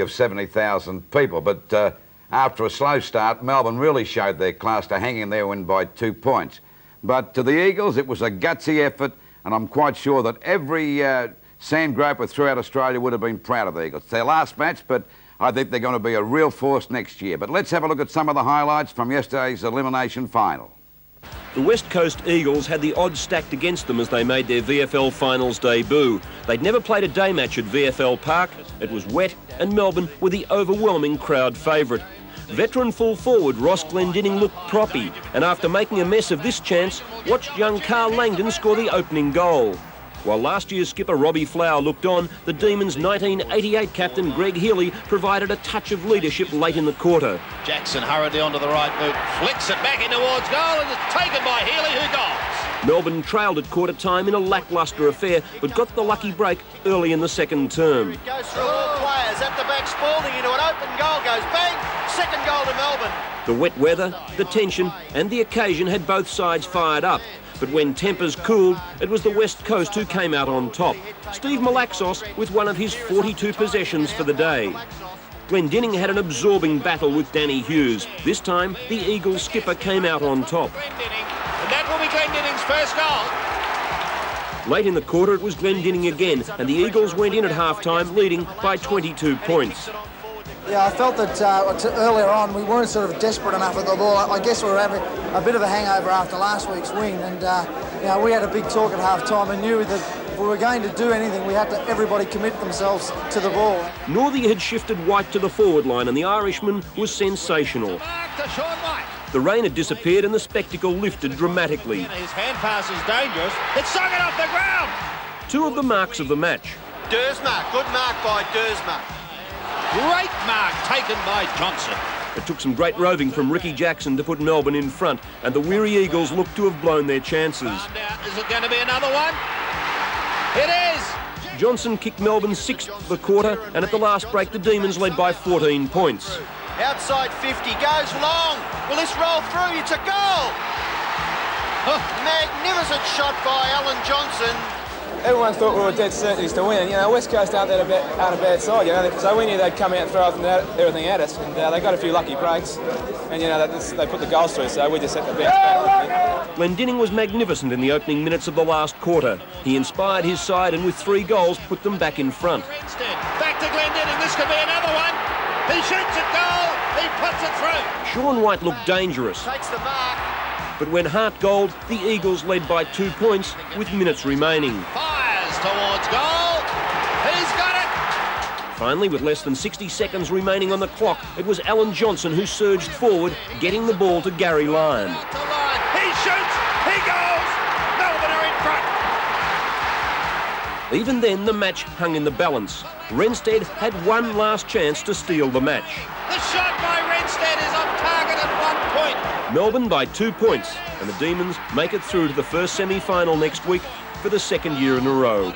of 70,000 people, but after a slow start, Melbourne really showed their class to hang in their win by 2 points. But to the Eagles, it was a gutsy effort, and I'm quite sure that every sand groper throughout Australia would have been proud of the Eagles. It's their last match, but I think they're going to be a real force next year. But let's have a look at some of the highlights from yesterday's Elimination Final. The West Coast Eagles had the odds stacked against them as they made their VFL Finals debut. They'd never played a day match at VFL Park. It was wet, and Melbourne were the overwhelming crowd favourite. Veteran full forward Ross Glendinning looked proppy, and after making a mess of this chance, watched young Carl Langdon score the opening goal. While last year's skipper Robbie Flower looked on, the Demons' 1988 captain Greg Healy provided a touch of leadership late in the quarter. Jackson hurriedly onto the right boot, flicks it back in towards goal, and it's taken by Healy, who goals. Melbourne trailed at quarter time in a lacklustre affair, but got the lucky break early in the second term. It goes through all players at the back, Spalding into an open goal, goes bang, second goal to Melbourne. The wet weather, the tension and the occasion had both sides fired up. But when tempers cooled, it was the West Coast who came out on top. Steve Malaxos with one of his 42 possessions for the day. Glendinning had an absorbing battle with Danny Hughes. This time, the Eagles skipper came out on top. And that will be Glendinning's first goal. Late in the quarter, it was Glendinning again, and the Eagles went in at half-time, leading by 22 points. Yeah, I felt that earlier on we weren't sort of desperate enough at the ball. I guess we were having a bit of a hangover after last week's win, and we had a big talk at half-time and knew that if we were going to do anything, we had to everybody commit themselves to the ball. Northey had shifted White to the forward line, and the Irishman was sensational. The rain had disappeared and the spectacle lifted dramatically. His hand pass is dangerous. It's sung it off the ground. Two of the marks of the match. Dersma, good mark by Dersma. Great mark taken by Johnson. It took some great roving from Ricky Jackson to put Melbourne in front, and the weary Eagles looked to have blown their chances. Is it going to be another one? It is! Johnson kicked Melbourne sixth of the quarter, and at the last break the Demons led by 14 points. Outside 50, goes long. Will this roll through? It's a goal! Magnificent shot by Alan Johnson. Everyone thought we were dead certainties to win. West Coast aren't a bad side, so we knew they'd come out and throw everything at us, and they got a few lucky breaks, and they put the goals through, so we just had to bounce back. Glendinning was magnificent in the opening minutes of the last quarter. He inspired his side and with 3 goals put them back in front. Back to Glendinning, this could be another one. He shoots at goal, he puts it through. Shaun White looked dangerous. Takes the mark. But when Hart goaled, the Eagles led by 2 points with minutes remaining. Fires towards goal. He's got it. Finally, with less than 60 seconds remaining on the clock, it was Alan Johnson who surged forward, getting the ball to Gary Lyon. He shoots. He goes. Melbourne are in front. Even then, the match hung in the balance. Renstead had one last chance to steal the match. The shot by Renstead is on target at 1 point. Melbourne by 2 points, and the Demons make it through to the first semi-final next week for the second year in a row.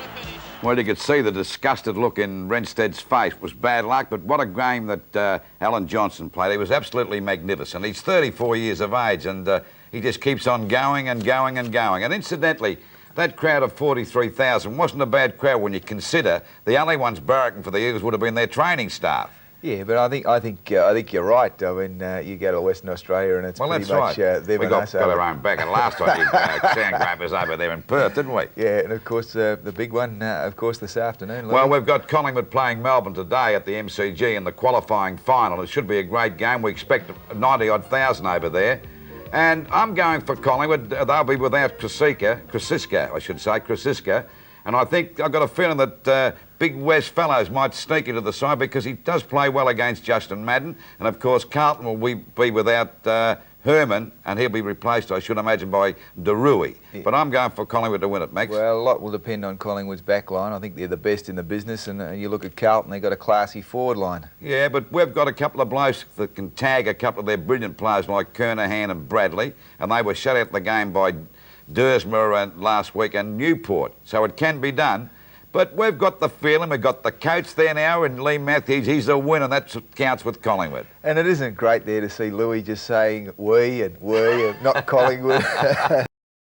Well, you could see the disgusted look in Renstead's face. It was bad luck, but what a game that Alan Johnson played. He was absolutely magnificent. He's 34 years of age, and he just keeps on going and going and going. And incidentally, that crowd of 43,000 wasn't a bad crowd when you consider the only ones barracking for the Eagles would have been their training staff. Yeah, but I think you're right. I mean, you go to Western Australia and it's pretty much them we and got us. our own back, and last time we sand grabbers over there in Perth, didn't we? Yeah, and of course the big one, of course, this afternoon. Well, we've got Collingwood playing Melbourne today at the MCG in the qualifying final. It should be a great game. We expect 90-odd thousand over there. And I'm going for Collingwood. They'll be without Krasiska. And I think I've got a feeling that Big Wes Fellows might sneak into the side because he does play well against Justin Madden. And, of course, Carlton will be without Herman, and he'll be replaced, I should imagine, by Derui. Yeah. But I'm going for Collingwood to win it, Max. Well, a lot will depend on Collingwood's back line. I think they're the best in the business. And you look at Carlton, they've got a classy forward line. Yeah, but we've got a couple of blokes that can tag a couple of their brilliant players like Kernahan and Bradley. And they were shut out the game by Dersma last week and Newport, so it can be done. But we've got the feeling, we've got the coach there now, and Lee Matthews, he's the winner, that counts with Collingwood. And it isn't great there to see Louis just saying we and not Collingwood.